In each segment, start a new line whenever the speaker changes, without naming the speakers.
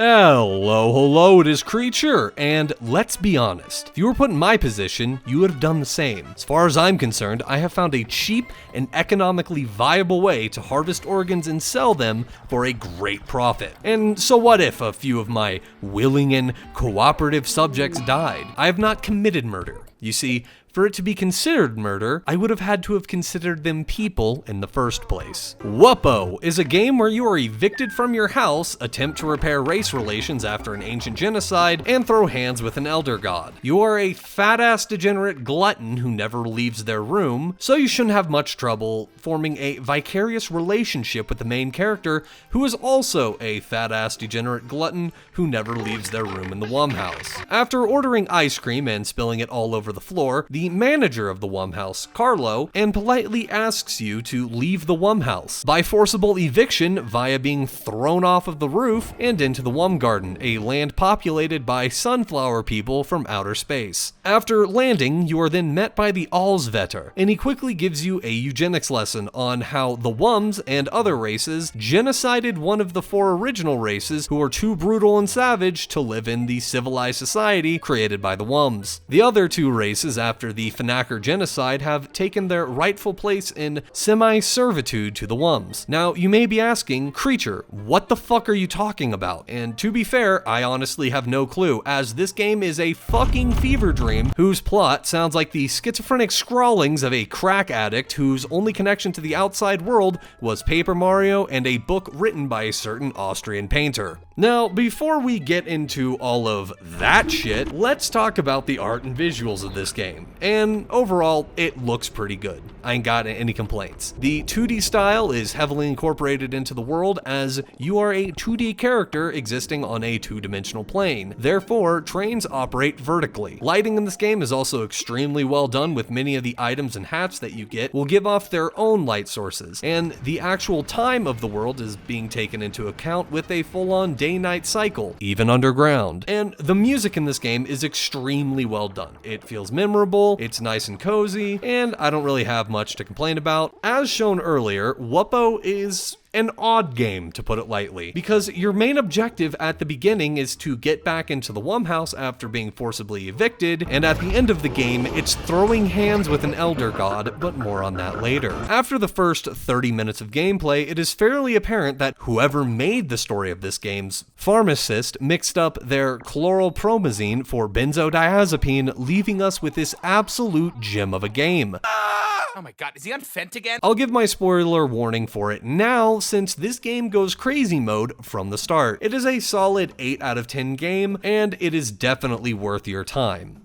Hello, it is Creature, and let's be honest, if you were put in my position, you would have done the same. As far as I'm concerned, I have found a cheap and economically viable way to harvest organs and sell them for a great profit. And so what if a few of my willing and cooperative subjects died? I have not committed murder. You see, for it to be considered murder, I would have had to have considered them people in the first place. Wuppo is a game where you are evicted from your house, attempt to repair race relations after an ancient genocide, and throw hands with an elder god. You are a fat-ass degenerate glutton who never leaves their room, so you shouldn't have much trouble forming a vicarious relationship with the main character, who is also a fat-ass degenerate glutton who never leaves their room in the Wum House. After ordering ice cream and spilling it all over the floor, the manager of the Wum House, Carlo, and politely asks you to leave the Wum House by forcible eviction via being thrown off of the roof and into the Wum Garden, a land populated by sunflower people from outer space. After landing, you are then met by the Allsvetter, and he quickly gives you a eugenics lesson on how the Wums and other races genocided one of the 4 original races who are too brutal and savage to live in the civilized society created by the Wums. The other 2 races after the Fanacker genocide have taken their rightful place in semi-servitude to the Wums. Now, you may be asking, Creature, what the fuck are you talking about? And to be fair, I honestly have no clue, as this game is a fucking fever dream whose plot sounds like the schizophrenic scrawlings of a crack addict whose only connection to the outside world was Paper Mario and a book written by a certain Austrian painter. Now, before we get into all of that shit, let's talk about the art and visuals of this game. And overall, it looks pretty good. I ain't got any complaints. The 2D style is heavily incorporated into the world, as you are a 2D character existing on a 2-dimensional plane. Therefore, trains operate vertically. Lighting in this game is also extremely well done, with many of the items and hats that you get will give off their own light sources, and the actual time of the world is being taken into account with a full-on day-night cycle, even underground. And the music in this game is extremely well done. It feels memorable, it's nice and cozy, and I don't really have much to complain about. As shown earlier, Wuppo is an odd game, to put it lightly, because your main objective at the beginning is to get back into the Wum House after being forcibly evicted, and at the end of the game, it's throwing hands with an elder god, but more on that later. After the first 30 minutes of gameplay, it is fairly apparent that whoever made the story of this game's pharmacist mixed up their chlorpromazine for benzodiazepine, leaving us with this absolute gem of a game.
Oh my god, is he on Fent again?
I'll give my spoiler warning for it now, since this game goes crazy mode from the start. It is a solid 8 out of 10 game, and it is definitely worth your time.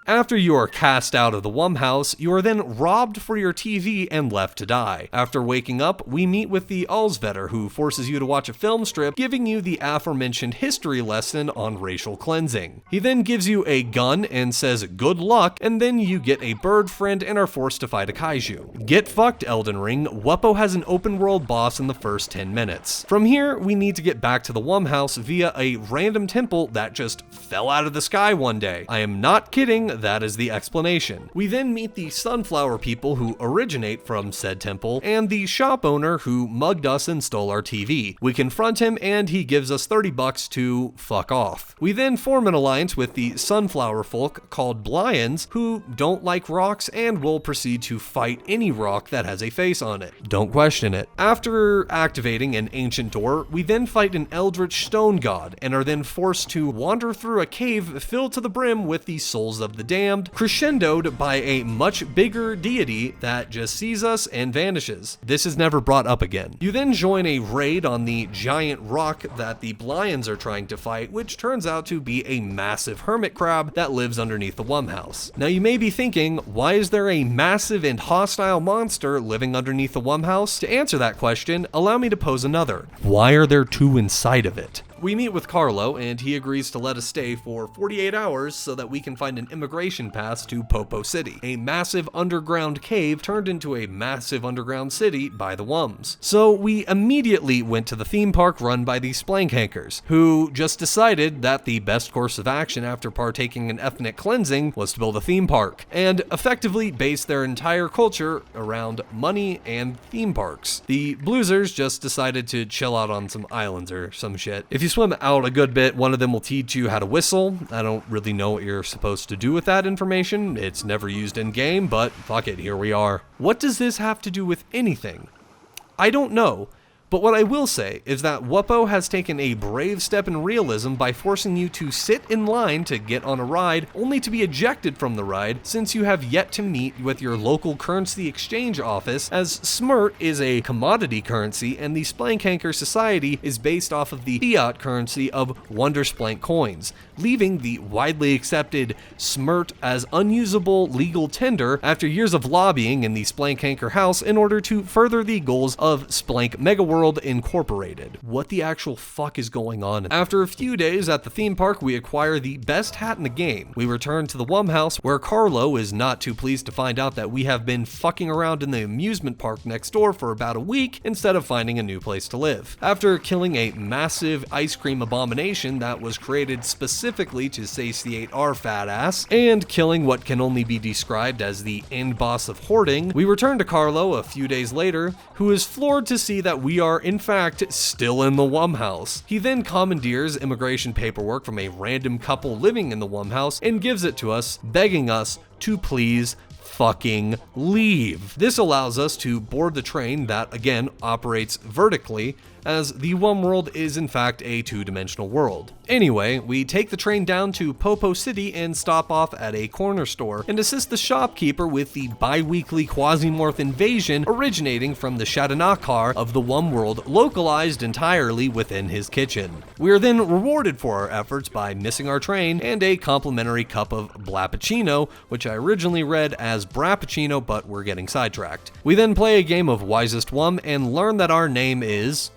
After you are cast out of the Wum House, you are then robbed for your TV and left to die. After waking up, we meet with the Allsvetter, who forces you to watch a film strip, giving you the aforementioned history lesson on racial cleansing. He then gives you a gun and says good luck, and then you get a bird friend and are forced to fight a kaiju. Get fucked, Elden Ring. Wuppo has an open world boss in the first 10 minutes. From here, we need to get back to the Wum House via a random temple that just fell out of the sky one day. I am not kidding. That is the explanation. We then meet the sunflower people who originate from said temple, and the shop owner who mugged us and stole our TV. We confront him, and he gives us $30 to fuck off. We then form an alliance with the sunflower folk called Blyans, who don't like rocks and will proceed to fight any rock that has a face on it. Don't question it. After activating an ancient door, we then fight an eldritch stone god, and are then forced to wander through a cave filled to the brim with the souls of the damned, crescendoed by a much bigger deity that just sees us and vanishes. This is never brought up again. You then join a raid on the giant rock that the Blyans are trying to fight, which turns out to be a massive hermit crab that lives underneath the Wum House. Now you may be thinking, why is there a massive and hostile monster living underneath the Wum House? To answer that question, allow me to pose another. Why are there 2 inside of it? We meet with Carlo, and he agrees to let us stay for 48 hours so that we can find an immigration pass to Popo City, a massive underground cave turned into a massive underground city by the Wums. So we immediately went to the theme park run by the Splankhankers, who just decided that the best course of action after partaking in ethnic cleansing was to build a theme park, and effectively base their entire culture around money and theme parks. The Bluesers just decided to chill out on some islands or some shit. If you swim out a good bit, one of them will teach you how to whistle. I don't really know what you're supposed to do with that information. It's never used in game, but fuck it, here we are. What does this have to do with anything? I don't know. But what I will say is that Wuppo has taken a brave step in realism by forcing you to sit in line to get on a ride, only to be ejected from the ride since you have yet to meet with your local currency exchange office, as Smirt is a commodity currency and the Splankhanker society is based off of the fiat currency of Wondersplank coins, leaving the widely accepted Smirt as unusable legal tender after years of lobbying in the Splankhanker house in order to further the goals of Splank Megaworld Incorporated. What the actual fuck is going on? After a few days at the theme park, we acquire the best hat in the game. We return to the Wum House, where Carlo is not too pleased to find out that we have been fucking around in the amusement park next door for about a week instead of finding a new place to live. After killing a massive ice cream abomination that was created specifically to satiate our fat ass, and killing what can only be described as the end boss of hoarding, we return to Carlo a few days later, who is floored to see that we are in fact still in the Wum House. He then commandeers immigration paperwork from a random couple living in the Wum House and gives it to us, begging us to please fucking leave. This allows us to board the train that again operates vertically, as the Wum world is in fact a two-dimensional world. Anyway, we take the train down to Popo City and stop off at a corner store and assist the shopkeeper with the bi-weekly Quasimorph invasion originating from the Shadanakar of the Wum world, localized entirely within his kitchen. We are then rewarded for our efforts by missing our train and a complimentary cup of Blappuccino, which I originally read as Brappuccino, but we're getting sidetracked. We then play a game of Wisest Wum and learn that our name is...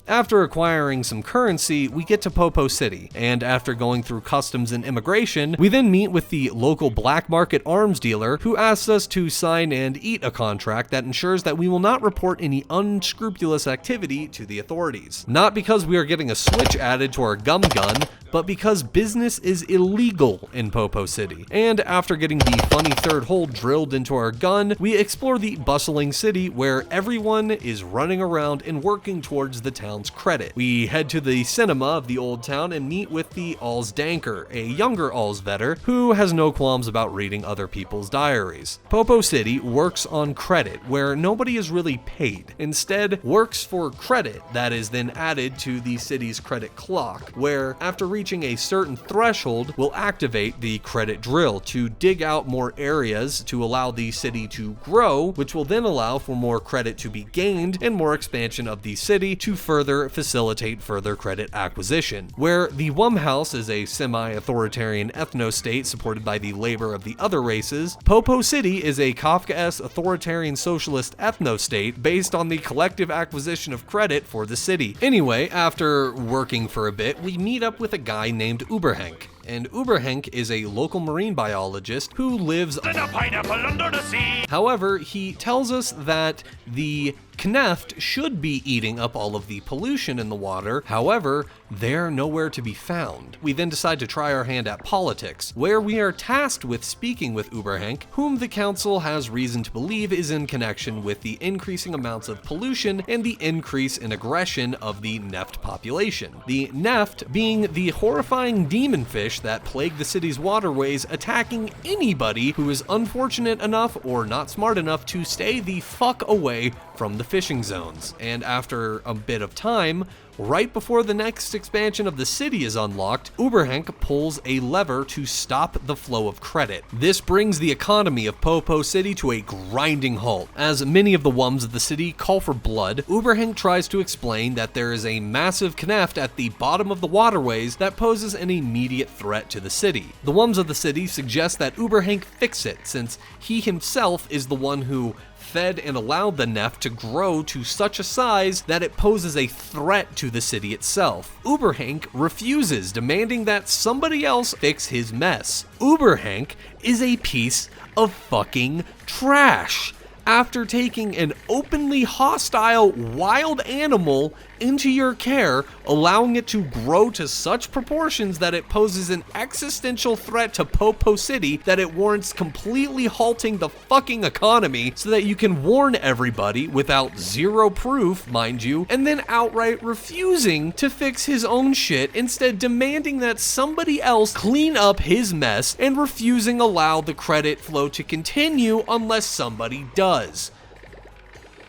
After acquiring some currency, we get to Popo City, and after going through customs and immigration, we then meet with the local black market arms dealer who asks us to sign and eat a contract that ensures that we will not report any unscrupulous activity to the authorities. Not because we are getting a switch added to our gum gun, but because business is illegal in Popo City. And after getting the funny third hole drilled into our gun, we explore the bustling city where everyone is running around and working towards the town's credit. We head to the cinema of the old town and meet with the Alls Danker, a younger Alls vetter who has no qualms about reading other people's diaries. Popo City works on credit, where nobody is really paid. Instead, works for credit that is then added to the city's credit clock, where after reaching a certain threshold will activate the credit drill to dig out more areas to allow the city to grow, which will then allow for more credit to be gained and more expansion of the city to further facilitate further credit acquisition. Where the Wum House is a semi-authoritarian ethno-state supported by the labor of the other races, Popo City is a Kafkaesque authoritarian socialist ethno-state based on the collective acquisition of credit for the city. Anyway, after working for a bit, we meet up with a guy named Uberhenk. And Uberhenk is a local marine biologist who lives in a pineapple under the sea. However, he tells us that the Kneft should be eating up all of the pollution in the water. However, they're nowhere to be found. We then decide to try our hand at politics, where we are tasked with speaking with Uberhenk, whom the council has reason to believe is in connection with the increasing amounts of pollution and the increase in aggression of the Neft population. The Neft being the horrifying demon fish that plague the city's waterways, attacking anybody who is unfortunate enough or not smart enough to stay the fuck away from the fishing zones. And after a bit of time, right before the next expansion of the city is unlocked, Uberhenk pulls a lever to stop the flow of credit. This brings the economy of Popo City to a grinding halt. As many of the Wums of the city call for blood, Uberhenk tries to explain that there is a massive Kneft at the bottom of the waterways that poses an immediate threat to the city. The Wums of the city suggest that Uberhenk fix it, since he himself is the one who fed and allowed the Neft to grow to such a size that it poses a threat to the city itself. Uberhenk refuses, demanding that somebody else fix his mess. Uberhenk is a piece of fucking trash. After taking an openly hostile wild animal into your care, allowing it to grow to such proportions that it poses an existential threat to Popo City that it warrants completely halting the fucking economy so that you can warn everybody without zero proof, mind you, and then outright refusing to fix his own shit, instead demanding that somebody else clean up his mess and refusing allow the credit flow to continue unless somebody does.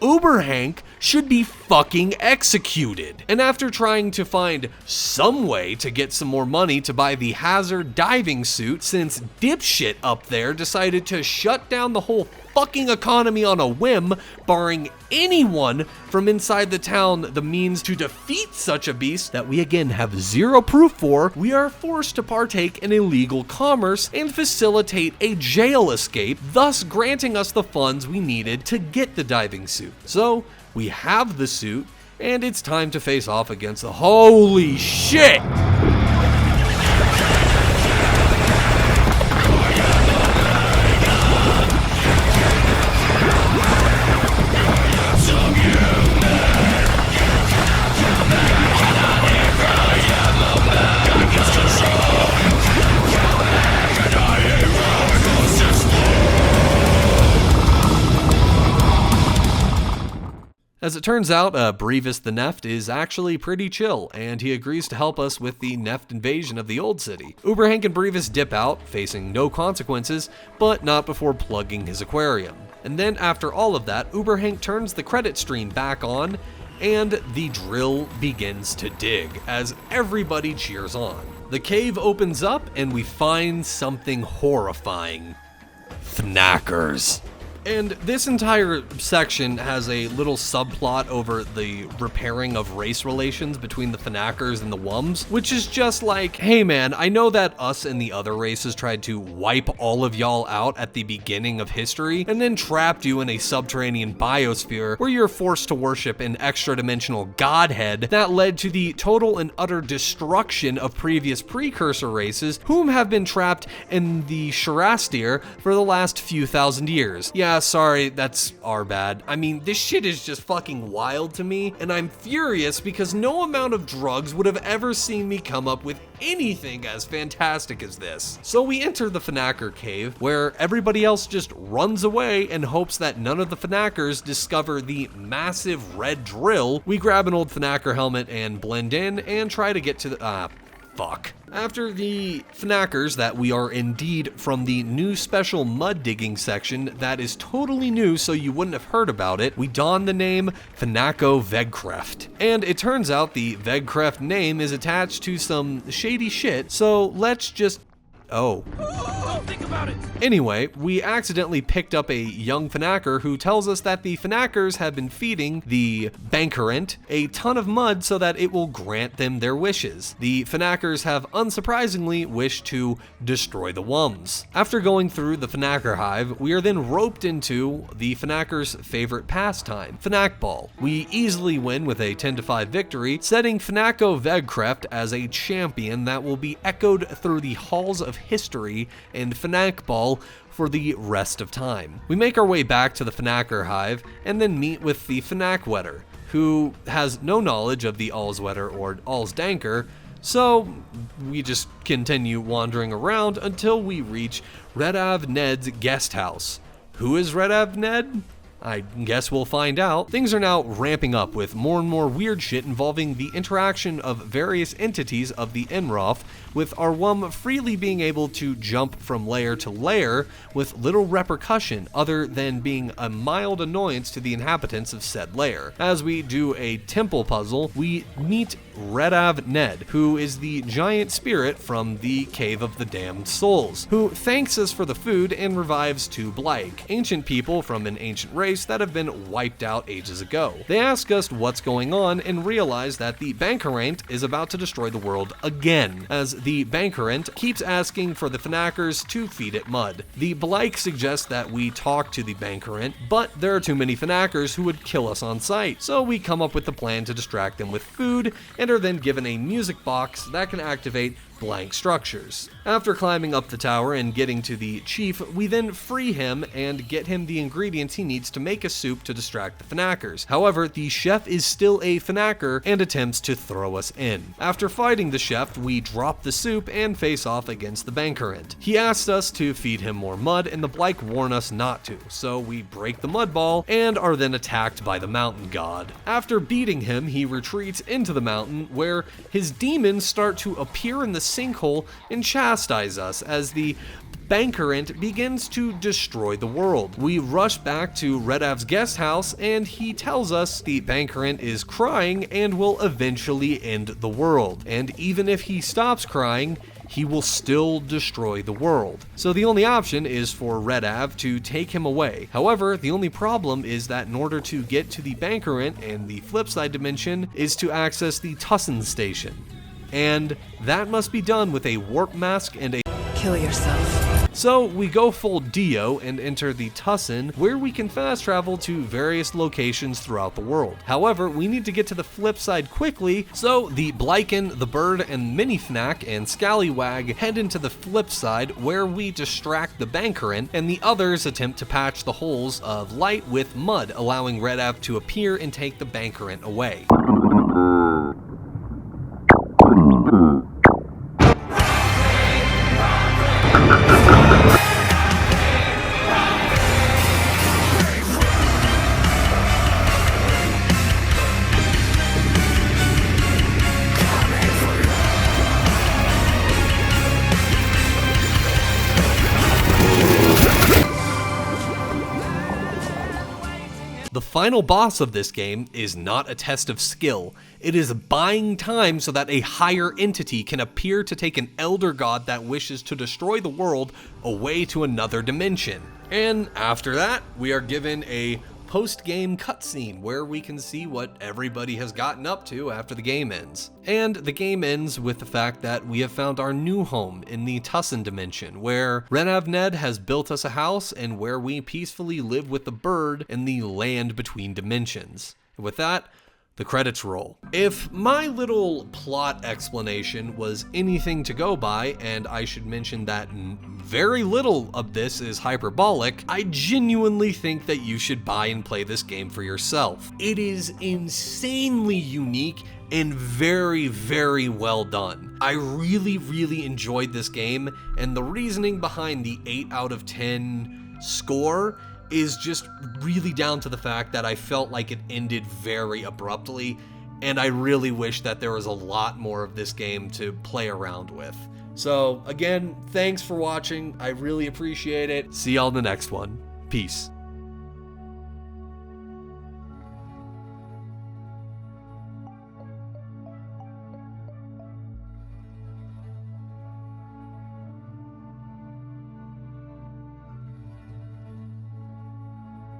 Uberhenk should be fucking executed. And after trying to find some way to get some more money to buy the hazard diving suit, since dipshit up there decided to shut down the whole fucking economy on a whim, barring anyone from inside the town the means to defeat such a beast that we again have zero proof for, we are forced to partake in illegal commerce and facilitate a jail escape, thus granting us the funds we needed to get the diving suit. So we have the suit, and it's time to face off against the holy shit! As it turns out, Breevis the Neft is actually pretty chill, and he agrees to help us with the Neft invasion of the old city. Uberhenk and Breevis dip out, facing no consequences, but not before plugging his aquarium. And then after all of that, Uberhenk turns the credit stream back on, and the drill begins to dig, as everybody cheers on. The cave opens up, and we find something horrifying. Fnackers. And this entire section has a little subplot over the repairing of race relations between the Fnackers and the Wums, which is just like, hey man, I know that us and the other races tried to wipe all of y'all out at the beginning of history, and then trapped you in a subterranean biosphere where you're forced to worship an extra-dimensional godhead that led to the total and utter destruction of previous precursor races, whom have been trapped in the Shirastir for the last few thousand years. Yeah, sorry, that's our bad. I mean, this shit is just fucking wild to me, and I'm furious because no amount of drugs would have ever seen me come up with anything as fantastic as this. So we enter the Fnacker cave, where everybody else just runs away and hopes that none of the Fnackers discover the massive red drill. We grab an old Fnacker helmet and blend in and try to get to the, fuck. After the Fnackers that we are indeed from the new special mud digging section that is totally new so you wouldn't have heard about it, we don the name Fnacko Vegkreft. And it turns out the Vegkreft name is attached to some shady shit, so let's just... oh.
Don't think about it.
Anyway, we accidentally picked up a young Fnacker who tells us that the Fnackers have been feeding the Bankerant a ton of mud so that it will grant them their wishes. The Fnackers have unsurprisingly wished to destroy the Wums. After going through the Fnacker hive, we are then roped into the Fnackers' favorite pastime, Fnack Ball. We easily win with a 10-5 victory, setting Fnacko Vegkreft as a champion that will be echoed through the halls of history and Fnack Ball for the rest of time. We make our way back to the Fnacker hive and then meet with the Fnackwetter, who has no knowledge of the Allswetter or Allsdanker, so we just continue wandering around until we reach Redav Ned's guest house. Who is Redav Ned? I guess we'll find out. Things are now ramping up with more and more weird shit involving the interaction of various entities of the Enroth, with our Wum freely being able to jump from layer to layer with little repercussion other than being a mild annoyance to the inhabitants of said layer. As we do a temple puzzle, we meet Redav Ned, who is the giant spirit from the Cave of the Damned Souls, who thanks us for the food and revives two Blyke, ancient people from an ancient race that have been wiped out ages ago. They ask us what's going on and realize that the Bankerant is about to destroy the world again, as the Bankerant keeps asking for the Fnackers to feed it mud. The Blyke suggest that we talk to the Bankerant, but there are too many Fnackers who would kill us on sight, so we come up with the plan to distract them with food and are then given a music box that can activate blank structures. After climbing up the tower and getting to the chief, we then free him and get him the ingredients he needs to make a soup to distract the Fnackers. However, the chef is still a Fnacker and attempts to throw us in. After fighting the chef, we drop the soup and face off against the Bankerant. He asks us to feed him more mud and the Blyke warn us not to, so we break the mud ball and are then attacked by the mountain god. After beating him, he retreats into the mountain where his demons start to appear in the Sinkhole and chastise us as the Bankerant begins to destroy the world. We rush back to Redav's guest house and he tells us the Bankerant is crying and will eventually end the world. And even if he stops crying, he will still destroy the world. So the only option is for Redav to take him away. However, the only problem is that in order to get to the Bankerant and the flipside dimension is to access the Tussin station. And that must be done with a warp mask and a
kill yourself.
So we go full Dio and enter the Tussin, where we can fast travel to various locations throughout the world. However, we need to get to the flip side quickly, so the Blyken, the Bird, and Mini Fnack and Scallywag head into the flip side where we distract the Bankerant, and the others attempt to patch the holes of light with mud, allowing Redav to appear and take the Bankerant away. The final boss of this game is not a test of skill. It is buying time so that a higher entity can appear to take an elder god that wishes to destroy the world away to another dimension. And after that, we are given a post-game cutscene where we can see what everybody has gotten up to after the game ends. And the game ends with the fact that we have found our new home in the Tussin dimension, where Redav Ned has built us a house and where we peacefully live with the bird in the land between dimensions. And with that, the credits roll. If my little plot explanation was anything to go by, and I should mention that very little of this is hyperbolic, I genuinely think that you should buy and play this game for yourself. It is insanely unique and very, very well done. I really enjoyed this game, and the reasoning behind the 8 out of 10 score is just really down to the fact that I felt like it ended very abruptly, and I really wish that there was a lot more of this game to play around with. So again, thanks for watching. I really appreciate it. See y'all in the next one. Peace.